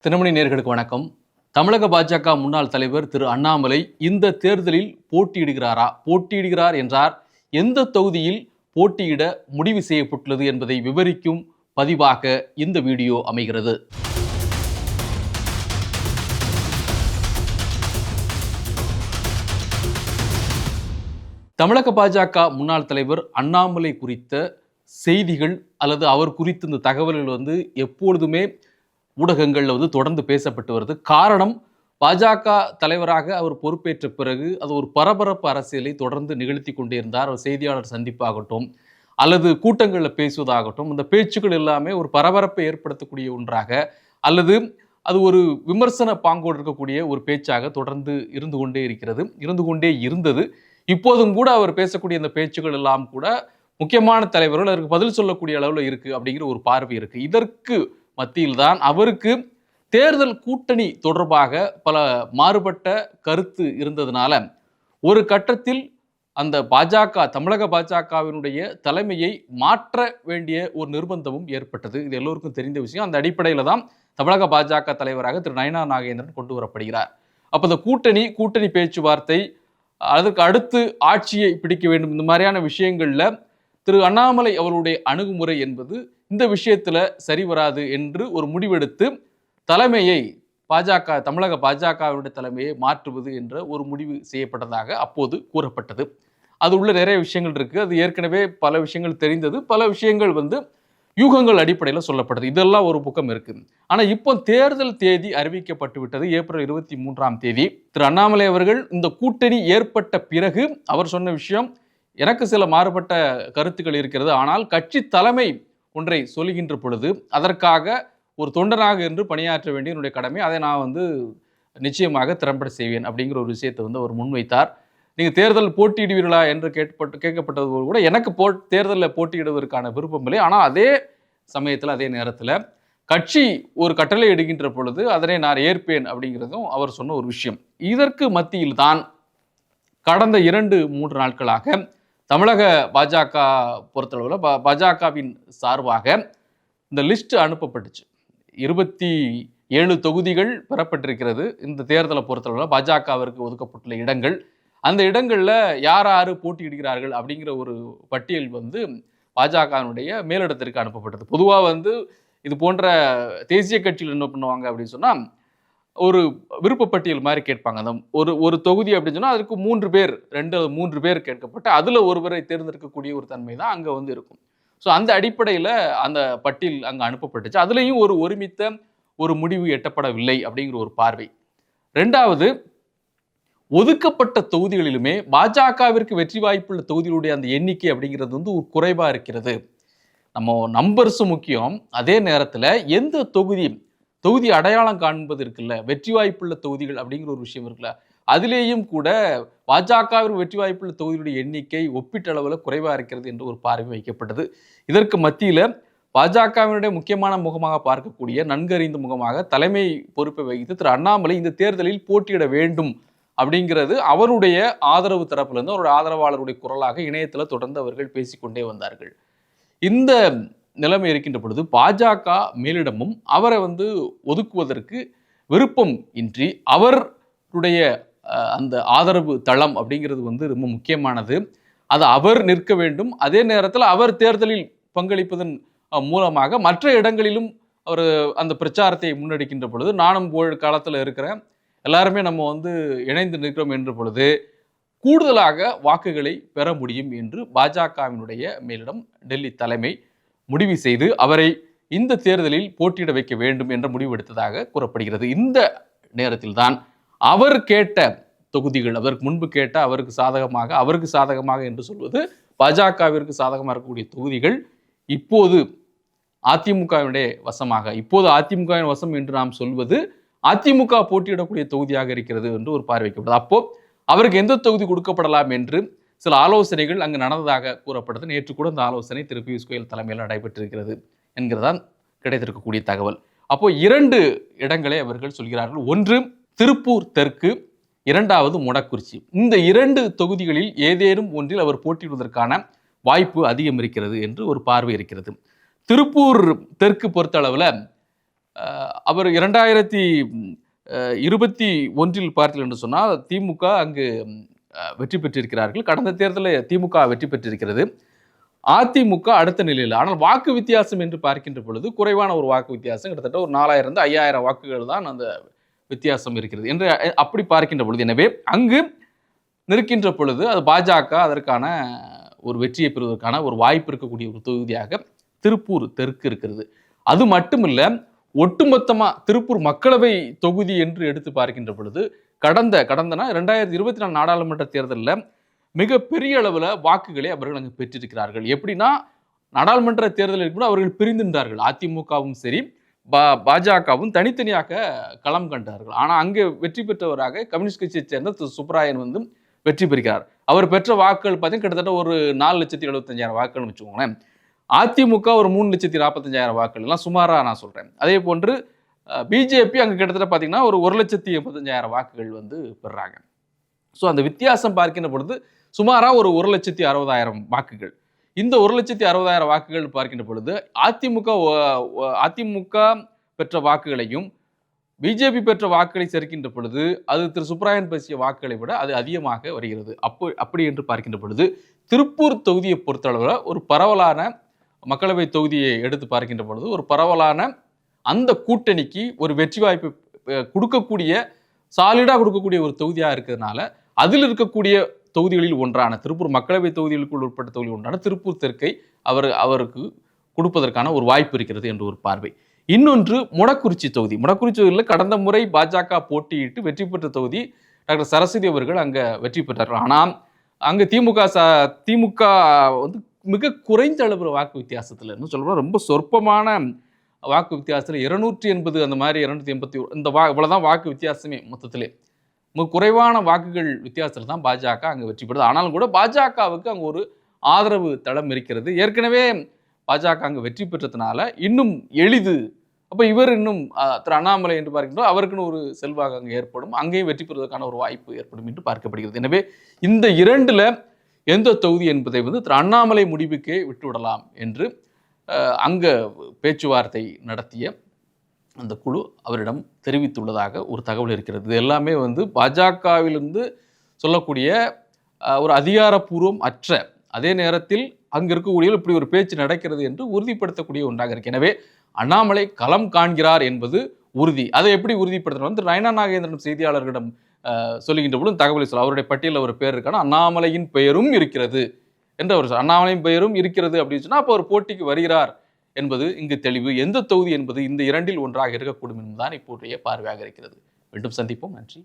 தினமணி நேயர்களுக்கு வணக்கம். தமிழக பாஜக முன்னாள் தலைவர் திரு அண்ணாமலை இந்த தேர்தலில் போட்டியிடுகிறார் என்றார். எந்த தொகுதியில் போட்டியிட முடிவு செய்யப்பட்டுள்ளது என்பதை விவரிக்கும் பதிவாக இந்த வீடியோ அமைகிறது. தமிழக பாஜக முன்னாள் தலைவர் அண்ணாமலை குறித்த செய்திகள் அல்லது அவர் குறித்த இந்த தகவல்கள் எப்பொழுதுமே ஊடகங்களில் தொடர்ந்து பேசப்பட்டு வருது. காரணம், பாஜக தலைவராக அவர் பொறுப்பேற்ற பிறகு அது ஒரு பரபரப்பு அரசியலை தொடர்ந்து நிகழ்த்தி கொண்டே இருந்தார். அவர் செய்தியாளர் சந்திப்பாகட்டும் அல்லது கூட்டங்களில் பேசுவதாகட்டும், இந்த பேச்சுக்கள் எல்லாமே ஒரு பரபரப்பை ஏற்படுத்தக்கூடிய ஒன்றாக அல்லது அது ஒரு விமர்சன பாங்கோடு இருக்கக்கூடிய ஒரு பேச்சாக தொடர்ந்து இருந்து கொண்டே இருந்தது. இப்போதும் கூட அவர் பேசக்கூடிய இந்த பேச்சுக்கள் எல்லாம் கூட முக்கியமான தலைவர்கள் அதற்கு பதில் சொல்லக்கூடிய அளவில் இருக்குது அப்படிங்கிற ஒரு பார்வை இருக்குது. இதற்கு மத்தியில்தான் அவருக்கு தேர்தல் கூட்டணி தொடர்பாக பல மாறுபட்ட கருத்து இருந்ததுனால ஒரு கட்டத்தில் அந்த தமிழக பாஜகவினுடைய தலைமையை மாற்ற வேண்டிய ஒரு நிர்பந்தமும் ஏற்பட்டது. இது எல்லோருக்கும் தெரிந்த விஷயம். அந்த அடிப்படையில் தான் தமிழக பாஜக தலைவராக திரு நயினா நாகேந்திரன் கொண்டு வரப்படுகிறார். அப்போ இந்த கூட்டணி பேச்சுவார்த்தை, அதற்கு அடுத்து ஆட்சியை பிடிக்க வேண்டும், இந்த மாதிரியான விஷயங்கள்ல திரு அண்ணாமலை அவருடைய அணுகுமுறை என்பது இந்த விஷயத்துல சரி வராது என்று ஒரு முடிவெடுத்து தமிழக பாஜகவினுடைய தலைமையை மாற்றுவது என்ற ஒரு முடிவு செய்யப்பட்டதாக அப்போது கூறப்பட்டது. அது உள்ள நிறைய விஷயங்கள் இருக்கு. அது ஏற்கனவே பல விஷயங்கள் தெரிந்தது, பல விஷயங்கள் யூகங்கள் அடிப்படையில் சொல்லப்பட்டது. இதெல்லாம் ஒரு பக்கம் இருக்கு. ஆனா இப்போ தேர்தல் தேதி அறிவிக்கப்பட்டு விட்டது. ஏப்ரல் 23 திரு அண்ணாமலை அவர்கள் இந்த கூட்டணி ஏற்பட்ட பிறகு அவர் சொன்ன விஷயம், எனக்கு சில மாறுபட்ட கருத்துக்கள் இருக்கிறது, ஆனால் கட்சி தலைமை ஒன்றை சொல்லுகின்ற பொழுது அதற்காக ஒரு தொண்டனாக என்று பணியாற்ற வேண்டிய என்னுடைய கடமை, அதை நான் நிச்சயமாக திறம்பட செய்வேன் அப்படிங்கிற ஒரு விஷயத்தை அவர் முன்வைத்தார். நீங்கள் தேர்தல் போட்டியிடுவீர்களா என்று கேட்கப்பட்டது கூட எனக்கு தேர்தலில் போட்டியிடுவதற்கான விருப்பம் இல்லை. ஆனால் அதே சமயத்தில் அதே நேரத்தில் கட்சி ஒரு கட்டளை எடுக்கின்ற பொழுது அதனை நான் ஏற்பேன் அப்படிங்கிறதும் அவர் சொன்ன ஒரு விஷயம். இதற்கு மத்தியில் தான் கடந்த 2-3 நாட்களாக தமிழக பாஜக பொறுத்தளவில் பாஜகவின் சார்பாக இந்த லிஸ்ட் அனுப்பப்பட்டுச்சு. 27 தொகுதிகள் பெறப்பட்டிருக்கிறது. இந்த தேர்தலை பொறுத்தளவில் பாஜகவிற்கு ஒதுக்கப்பட்டுள்ள இடங்கள், அந்த இடங்களில் யார் போட்டியிடுகிறார்கள் அப்படிங்கிற ஒரு பட்டியல் பாஜகவினுடைய மேலிடத்திற்கு அனுப்பப்பட்டது. பொதுவாக இது போன்ற தேசிய கட்சிகள் என்ன பண்ணுவாங்க அப்படின்னு சொன்னால், ஒரு விருப்பப்பட்டியல் மாதிரி கேட்பாங்க. அந்த ஒரு தொகுதி அப்படின்னு சொன்னால் அதுக்கு 3 பேர் கேட்கப்பட்டு அதில் ஒருவரை தேர்ந்தெடுக்கக்கூடிய ஒரு தன்மை தான் அங்கே இருக்கும். ஸோ அந்த அடிப்படையில் அந்த பட்டியல் அங்கே அனுப்பப்பட்டுச்சு. அதுலேயும் ஒரு ஒருமித்த ஒரு முடிவு எட்டப்படவில்லை அப்படிங்கிற ஒரு பார்வை. 2வது, ஒதுக்கப்பட்ட தொகுதிகளிலுமே பாஜகவிற்கு வெற்றி வாய்ப்புள்ள தொகுதிகளுடைய அந்த எண்ணிக்கை அப்படிங்கிறது ஒரு குறைவாக இருக்கிறது. நம்ம நம்பர்ஸும் முக்கியம், அதே நேரத்தில் எந்த தொகுதி அடையாளம் காண்பது இருக்குல்ல, வெற்றி வாய்ப்புள்ள தொகுதிகள் அப்படிங்கிற ஒரு விஷயம் இருக்குல்ல, அதிலேயும் கூட பாஜகவிற்கு வெற்றி வாய்ப்புள்ள தொகுதியுடைய எண்ணிக்கை ஒப்பீட்டளவில் குறைவாக இருக்கிறது என்று ஒரு பார்வை வைக்கப்பட்டது. இதற்கு மத்தியில் பாஜகவினுடைய முக்கியமான முகமாக பார்க்கக்கூடிய நன்கறிந்த முகமாக தலைமை பொறுப்பை வகித்து திரு அண்ணாமலை இந்த தேர்தலில் போட்டியிட வேண்டும் அப்படிங்கிறது அவருடைய ஆதரவு தரப்பிலிருந்து அவருடைய ஆதரவாளருடைய குரலாக இணையத்தில் தொடர்ந்து அவர்கள் பேசிக்கொண்டே வந்தார்கள். இந்த நிலைமை இருக்கின்ற பொழுது பாஜக மேலிடமும் அவரை ஒதுக்குவதற்கு விருப்பம் இன்றி அவருடைய அந்த ஆதரவு தளம் அப்படிங்கிறது ரொம்ப முக்கியமானது. அது அவர் நிற்க வேண்டும். அதே நேரத்தில் அவர் தேர்தலில் பங்களிப்பதன் மூலமாக மற்ற இடங்களிலும் அவர் அந்த பிரச்சாரத்தை முன்னெடுக்கின்ற பொழுது, நானும் காலத்தில் இருக்கிறேன், எல்லாருமே நம்ம இணைந்து நிற்கிறோம் என்ற பொழுது கூடுதலாக வாக்குகளை பெற முடியும் என்று பாஜகவினுடைய மேலிடம் டெல்லி தலைமை முடிவு செய்து அவரை இந்த தேர்தலில் போட்டியிட வைக்க வேண்டும் என்ற முடிவு எடுத்ததாக கூறப்படுகிறது. இந்த நேரத்தில் தான் அவர் கேட்ட தொகுதிகள், அதற்கு முன்பு கேட்ட அவருக்கு சாதகமாக என்று சொல்வது பாஜகவிற்கு சாதகமாக இருக்கக்கூடிய தொகுதிகள் இப்போது அதிமுகவினுடைய வசமாக, இப்போது அதிமுகவின் வசம் என்று நாம் சொல்வது அதிமுக போட்டியிடக்கூடிய தொகுதியாக இருக்கிறது என்று ஒரு பார்வை வைக்கப்பட்டது. அப்போ அவருக்கு எந்த தொகுதி கொடுக்கப்படலாம் என்று சில ஆலோசனைகள் அங்கு நடந்ததாக கூறப்பட்டது. நேற்று கூட இந்த ஆலோசனை திரு பியூஷ் கோயல் தலைமையில் நடைபெற்றிருக்கிறது என்கிறதான் கிடைத்திருக்கக்கூடிய தகவல். அப்போ 2 இடங்களை அவர்கள் சொல்கிறார்கள். ஒன்று திருப்பூர் தெற்கு, 2வது மொடக்குறிச்சி. இந்த 2 தொகுதிகளில் ஏதேனும் ஒன்றில் அவர் போட்டியிடுவதற்கான வாய்ப்பு அதிகம் இருக்கிறது என்று ஒரு பார்வை இருக்கிறது. திருப்பூர் தெற்கு பொறுத்த அளவில் அவர் 2021 பார்த்தீர்கள் என்று சொன்னால் திமுக அங்கு வெற்றி பெற்றிருக்கிறார்கள். கடந்த தேர்தலில் திமுக வெற்றி பெற்றிருக்கிறது. அதிமுக அடுத்த நிலையில். ஆனால் வாக்கு வித்தியாசம் என்று பார்க்கின்ற பொழுது குறைவான ஒரு வாக்கு வித்தியாசம், கிட்டத்தட்ட ஒரு 4000 5000 வாக்குகள் தான் அந்த வித்தியாசம் இருக்கிறது என்று அப்படி பார்க்கின்ற பொழுது, எனவே அங்கு நிற்கின்ற பொழுது அது பாஜக அதற்கான ஒரு வெற்றியை பெறுவதற்கான ஒரு வாய்ப்பு இருக்கக்கூடிய ஒரு தொகுதியாக திருப்பூர் தெற்கு இருக்கிறது. அது மட்டுமில்ல, ஒட்டுமொத்தமாக திருப்பூர் மக்களவை தொகுதி என்று எடுத்து பார்க்கின்ற பொழுது கடந்த 2024 நாடாளுமன்ற தேர்தலில் மிகப்பெரிய அளவில் வாக்குகளை அவர்கள் அங்கு பெற்றிருக்கிறார்கள். எப்படின்னா, நாடாளுமன்ற தேர்தலில் கூட அவர்கள் பிரிந்திருந்தார்கள். அதிமுகவும் சரி பாஜகவும் தனித்தனியாக களம் கண்டார்கள். ஆனால் அங்கே வெற்றி பெற்றவராக கம்யூனிஸ்ட் கட்சியைச் சேர்ந்த திரு சுப்ராயன் வந்து வெற்றி பெறுகிறார். அவர் பெற்ற வாக்குகள் பார்த்தீங்கன்னா கிட்டத்தட்ட ஒரு 4,75,000 வாக்குகள் வச்சுக்கோங்களேன். அதிமுக ஒரு 3,40,000 வாக்குகள், எல்லாம் சுமாராக நான் சொல்கிறேன். அதே போன்று பிஜேபி அங்கே கிட்டத்தட்ட பார்த்தீங்கன்னா ஒரு 1,85,000 வாக்குகள் வந்து பெறாங்க. ஸோ அந்த வித்தியாசம் பார்க்கின்ற பொழுது சுமாராக ஒரு 1,60,000 வாக்குகள். இந்த 1,60,000 வாக்குகள் பார்க்கின்ற பொழுது அதிமுக பெற்ற வாக்குகளையும் பிஜேபி பெற்ற வாக்குகளை சேர்க்கின்ற பொழுது அது திரு சுப்ராயன் பேசிய வாக்குகளை விட அது அதிகமாக வருகிறது. அப்படி என்று பார்க்கின்ற பொழுது திருப்பூர் தொகுதியை பொறுத்தளவில் ஒரு பரவலான மக்களவை தொகுதியை எடுத்து பார்க்கின்ற பொழுது ஒரு பரவலான அந்த கூட்டணிக்கு ஒரு வெற்றி வாய்ப்பு கொடுக்கக்கூடிய, சாலிடாக கொடுக்கக்கூடிய ஒரு தொகுதியாக இருக்கிறதுனால அதில் இருக்கக்கூடிய தொகுதிகளில் ஒன்றான திருப்பூர் மக்களவை தொகுதிகளுக்குள் உட்பட்ட தொகுதியில் ஒன்றான திருப்பூர் தெற்கை அவருக்கு கொடுப்பதற்கான ஒரு வாய்ப்பு இருக்கிறது என்று ஒரு பார்வை. இன்னொன்று மொடக்குறிச்சி தொகுதி. மொடக்குறிச்சி தொகுதியில் கடந்த முறை பாஜக போட்டியிட்டு வெற்றி பெற்ற தொகுதி டாக்டர் சரஸ்வதி அவர்கள் அங்கே வெற்றி பெற்றார்கள். ஆனால் அங்கே திமுக வந்து மிக குறைந்த அளவு வாக்கு வித்தியாசத்தில் என்ன சொல்கிறோம், ரொம்ப சொற்பமான வாக்கு வித்தியாசத்தில் 280 அந்த மாதிரி 280 இந்த இவ்வளோதான் வாக்கு வித்தியாசமே. மொத்தத்திலே மிக குறைவான வாக்குகள் வித்தியாசத்தில் தான் பாஜக அங்கே வெற்றி பெறுது. ஆனாலும் கூட பாஜகவுக்கு அங்கே ஒரு ஆதரவு தளம் இருக்கிறது. ஏற்கனவே பாஜக அங்கே வெற்றி பெற்றதுனால இன்னும் எளிது. அப்போ இவர் இன்னும் திரு அண்ணாமலை என்று பார்க்கின்றோம், அவருக்குன்னு ஒரு செல்வாக்கு அங்கே ஏற்படும், அங்கேயும் வெற்றி பெறுவதற்கான ஒரு வாய்ப்பு ஏற்படும் என்று பார்க்கப்படுகிறது. எனவே இந்த இரண்டில் எந்த தொகுதி என்பதை வந்து திரு அண்ணாமலை முடிவுக்கே விட்டுவிடலாம் என்று அங்கே பேச்சுவார்த்தை நடத்திய அந்த குழு அவரிடம் தெரிவித்துள்ளதாக ஒரு தகவல் இருக்கிறது. இது எல்லாமே வந்து பாஜகவிலிருந்து சொல்லக்கூடிய ஒரு அதிகாரப்பூர்வம் அற்ற, அதே நேரத்தில் அங்கே இருக்கக்கூடிய இப்படி ஒரு பேச்சு நடக்கிறது என்று உறுதிப்படுத்தக்கூடிய ஒன்றாக இருக்கு. எனவே அண்ணாமலை களம் காண்கிறார் என்பது உறுதி. அதை எப்படி உறுதிப்படுத்தணும் வந்து நயனா நாகேந்திரன் செய்தியாளர்களிடம் சொல்லுகின்ற பொழுது தகவலை சொல்ல, அவருடைய பட்டியலில் ஒரு பேர் இருக்கான, அண்ணாமலையின் பெயரும் இருக்கிறது என்று அவர் அண்ணாமலையின் பெயரும் இருக்கிறது அப்படின்னு சொன்னால் அப்போ அவர் போட்டிக்கு வருகிறார் என்பது இங்கு தெளிவு. எந்த தொகுதி என்பது இந்த இரண்டில் ஒன்றாக இருக்கக்கூடும் என்பதுதான் இப்போதைய பார்வையாக இருக்கிறது. மீண்டும் சந்திப்போம். நன்றி.